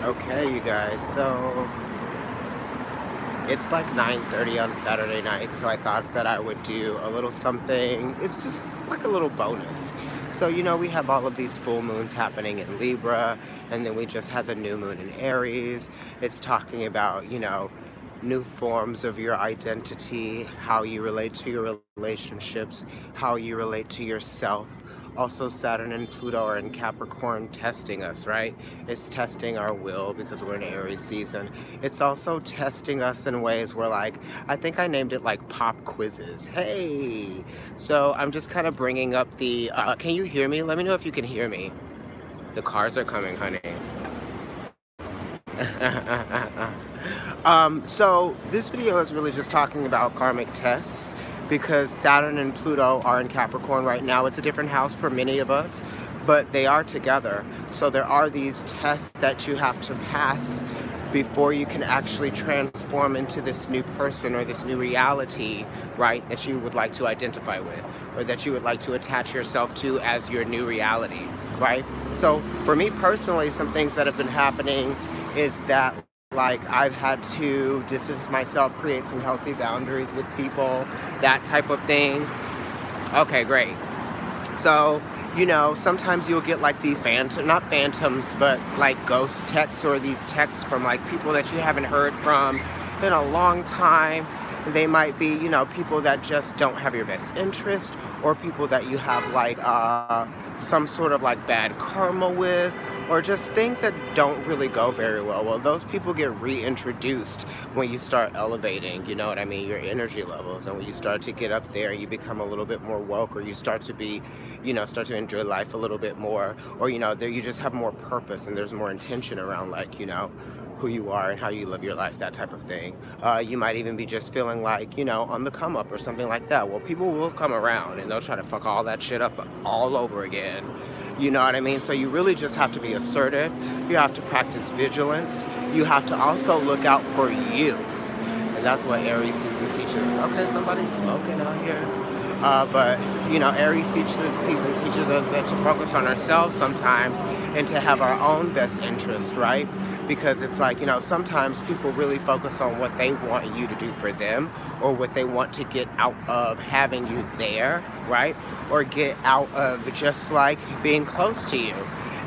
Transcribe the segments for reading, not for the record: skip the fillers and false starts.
Okay, you guys, so it's like 9:30 on Saturday night, so I thought that I would do a little something. It's just like a little bonus. So, we have all of these full moons happening in Libra, and then we just had the new moon in Aries. It's talking about, new forms of your identity, how you relate to your relationships, how you relate to yourself. Also, Saturn and Pluto are in Capricorn testing us, right? It's testing our will because we're in Aries season. It's also testing us in ways where, like, I think I named it like pop quizzes. Hey! So I'm just kind of bringing up can you hear me? Let me know if you can hear me. The cars are coming, honey. So this video is really just talking about karmic tests because Saturn and Pluto are in Capricorn right now. It's a different house for many of us, but they are together. So there are these tests that you have to pass before you can actually transform into this new person or this new reality, right, that you would like to identify with or that you would like to attach yourself to as your new reality, right? So for me personally, some things that have been happening is that, like, I've had to distance myself, create some healthy boundaries with people, that type of thing. Okay, great. So, sometimes you'll get like these not phantoms, but like ghost texts or these texts from like people that you haven't heard from in a long time. They might be, people that just don't have your best interest, or people that you have like some sort of like bad karma with, or just things that don't really go very well. Well, those people get reintroduced when you start elevating, you know what I mean, your energy levels. And when you start to get up there, you become a little bit more woke, or you start to be, start to enjoy life a little bit more, or, there you just have more purpose and there's more intention around, like, who you are and how you live your life, that type of thing. You might even be just feeling like, on the come up or something like that. Well, people will come around and they'll try to fuck all that shit up all over again. You know what I mean? So you really just have to be assertive. You have to practice vigilance. You have to also look out for you. And that's what Aries season teaches. Okay, somebody's smoking out here. But, Aries season teaches us that to focus on ourselves sometimes and to have our own best interest, right? Because it's like, sometimes people really focus on what they want you to do for them, or what they want to get out of having you there, right? Or get out of just like being close to you.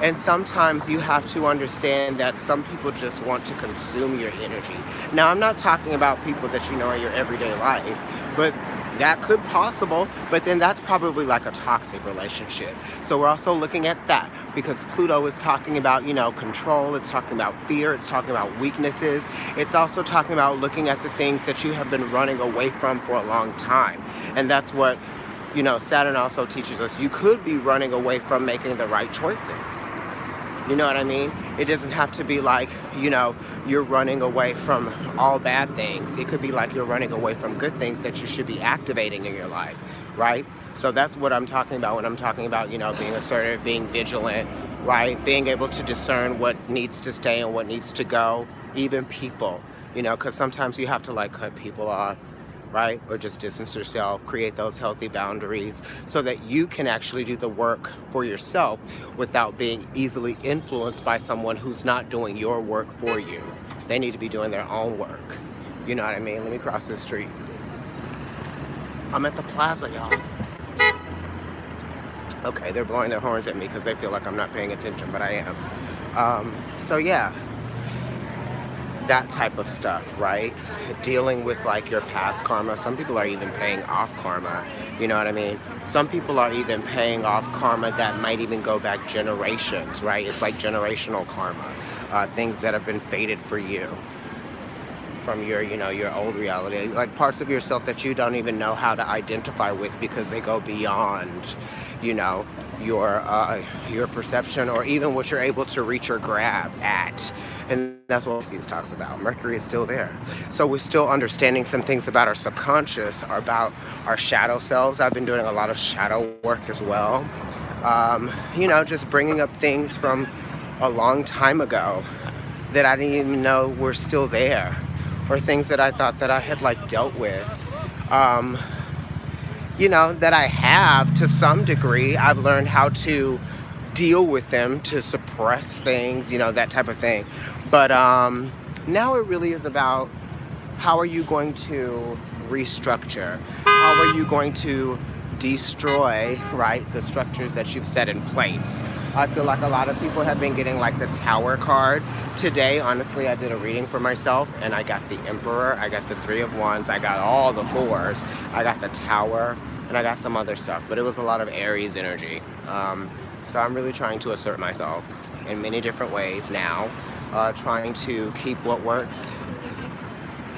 And sometimes you have to understand that some people just want to consume your energy. Now, I'm not talking about people that you know in your everyday life, but that could possible, but then that's probably like a toxic relationship. So we're also looking at that because Pluto is talking about, control. It's talking about fear. It's talking about weaknesses. It's also talking about looking at the things that you have been running away from for a long time. And that's what, Saturn also teaches us. You could be running away from making the right choices. You know what I mean? It doesn't have to be like, you're running away from all bad things. It could be like you're running away from good things that you should be activating in your life, right? So that's what I'm talking about when I'm talking about, being assertive, being vigilant, right? Being able to discern what needs to stay and what needs to go, even people, because sometimes you have to like cut people off, right? Or just distance yourself, create those healthy boundaries so that you can actually do the work for yourself without being easily influenced by someone who's not doing your work for you. They need to be doing their own work. You know what I mean? Let me cross this street. I'm at the plaza, y'all. Okay, they're blowing their horns at me because they feel like I'm not paying attention, but I am. So yeah. That type of stuff, right? Dealing with like your past karma. Some people are even paying off karma. You know what I mean? Some people are even paying off karma that might even go back generations, right? It's like generational karma. Things that have been fated for you from your, your old reality. Like parts of yourself that you don't even know how to identify with because they go beyond, your perception or even what you're able to reach or grab at. And that's what this talks about. Mercury is still there. So we're still understanding some things about our subconscious, about our shadow selves. I've been doing a lot of shadow work as well. Just bringing up things from a long time ago that I didn't even know were still there, or things that I thought that I had like dealt with. That I have to some degree. I've learned how to deal with them, to suppress things, you know, that type of thing. But now it really is about, how are you going to restructure? How are you going to destroy, right, the structures that you've set in place? I feel like a lot of people have been getting like the Tower card. Today, honestly, I did a reading for myself and I got the Emperor, I got the Three of Wands, I got all the fours, I got the Tower, and I got some other stuff, but it was a lot of Aries energy. So I'm really trying to assert myself in many different ways now, trying to keep what works,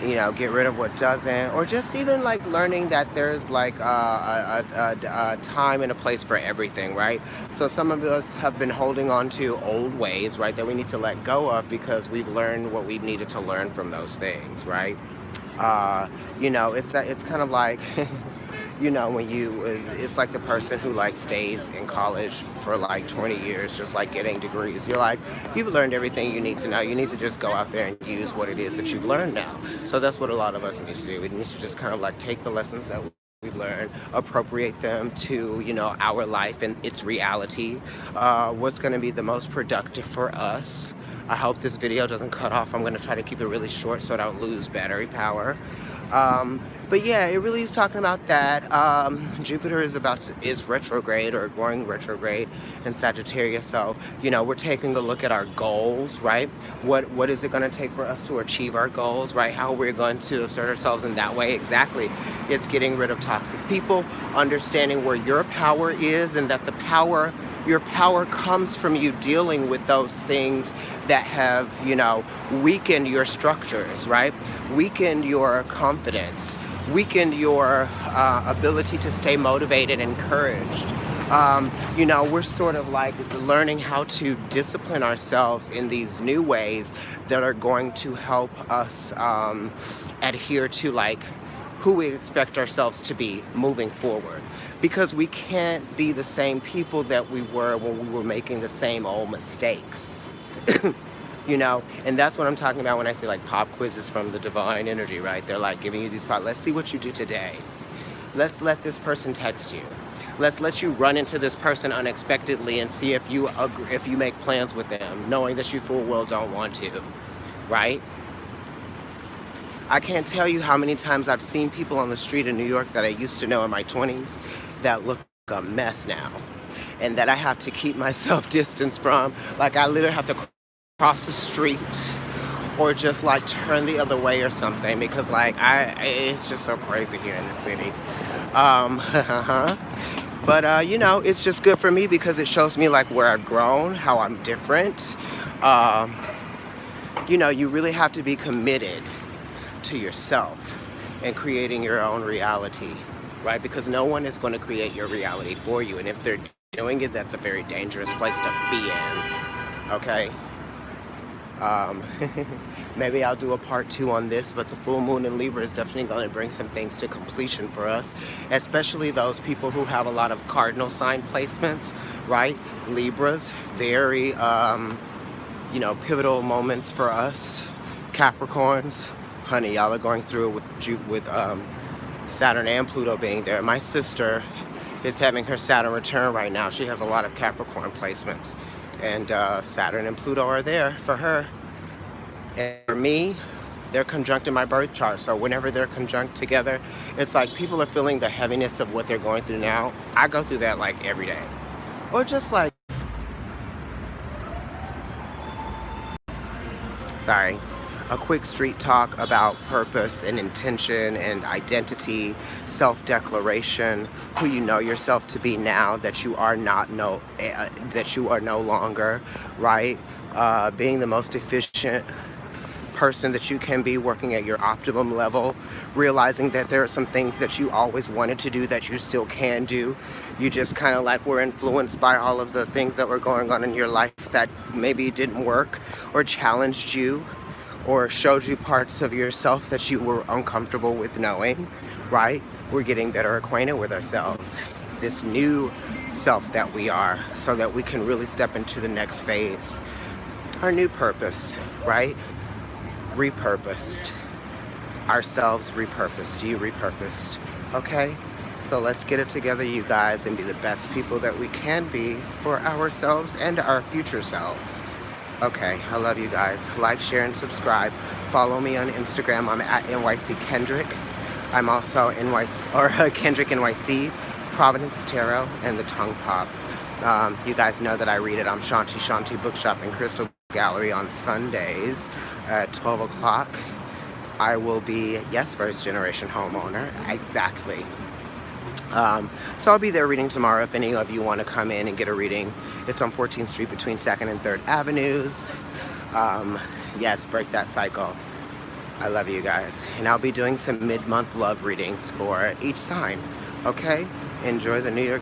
you know, get rid of what doesn't, or just even like learning that there's like a time and a place for everything, right? So some of us have been holding on to old ways, right, that we need to let go of because we've learned what we've needed to learn from those things, right? You know, it's kind of like you know, when it's like the person who like stays in college for like 20 years, just like getting degrees. You're like, you've learned everything you need to know. You need to just go out there and use what it is that you've learned now. So that's what a lot of us need to do. We need to just kind of like take the lessons that we learn, appropriate them to, you know, our life and its reality. What's going to be the most productive for us. I hope this video doesn't cut off. I'm going to try to keep it really short so I don't lose battery power. But yeah, it really is talking about that. Jupiter is retrograde, or going retrograde in Sagittarius. So, you know, we're taking a look at our goals, right? What is it going to take for us to achieve our goals, right? How we're going to assert ourselves in that way. Exactly. It's getting rid of toxic people, understanding where your power is, and that your power comes from you dealing with those things that have, you know, weakened your structures, right? Weakened your confidence, weakened your ability to stay motivated and encouraged. You know, we're sort of like learning how to discipline ourselves in these new ways that are going to help us adhere to like who we expect ourselves to be moving forward. Because we can't be the same people that we were when we were making the same old mistakes. You know, and that's what I'm talking about when I say like pop quizzes from the divine energy, right? They're like giving you these let's see what you do today. Let's let this person text you. Let's let you run into this person unexpectedly and see if you make plans with them, knowing that you full well don't want to, right? I can't tell you how many times I've seen people on the street in New York that I used to know in my 20s that look a mess now, and that I have to keep myself distanced from. Like I literally have to cross the street or just like turn the other way or something, because like it's just so crazy here in the city. But you know, it's just good for me because it shows me like where I've grown, how I'm different. You know, you really have to be committed to yourself and creating your own reality, right? Because no one is going to create your reality for you, and if they're doing it, that's a very dangerous place to be in. Okay. Maybe I'll do a part 2 on this, but the full moon in Libra is definitely going to bring some things to completion for us, especially those people who have a lot of cardinal sign placements, right? Libras, very you know, pivotal moments for us. Capricorns, honey, y'all are going through it with Saturn and Pluto being there. My sister is having her Saturn return right now. She has a lot of Capricorn placements, and Saturn and Pluto are there for her. And for me, they're conjunct in my birth chart. So whenever they're conjunct together, it's like people are feeling the heaviness of what they're going through now. I go through that like every day. Or just like, sorry, a quick street talk about purpose and intention and identity, self-declaration, who you know yourself to be now that you are that you are no longer, right? Being the most efficient person that you can be, working at your optimum level, realizing that there are some things that you always wanted to do that you still can do. You just kind of like were influenced by all of the things that were going on in your life that maybe didn't work or challenged you, or showed you parts of yourself that you were uncomfortable with knowing, right? We're getting better acquainted with ourselves, this new self that we are, so that we can really step into the next phase. Our new purpose, right? Repurposed. Ourselves repurposed, you repurposed, okay? So let's get it together, you guys, and be the best people that we can be for ourselves and our future selves. Okay, I love you guys. Like, share, and subscribe. Follow me on Instagram. I'm at NYC Kendrick. I'm also Kendrick NYC, Providence Tarot, and the Tongue Pop. You guys know that I read it on Shanti Bookshop and Crystal Gallery on Sundays at 12 o'clock. I will be, yes, first generation homeowner, exactly. So I'll be there reading tomorrow if any of you want to come in and get a reading. It's on 14th Street between 2nd and 3rd Avenues. Yes, break that cycle. I love you guys. And I'll be doing some mid-month love readings for each sign. Okay? Enjoy the New York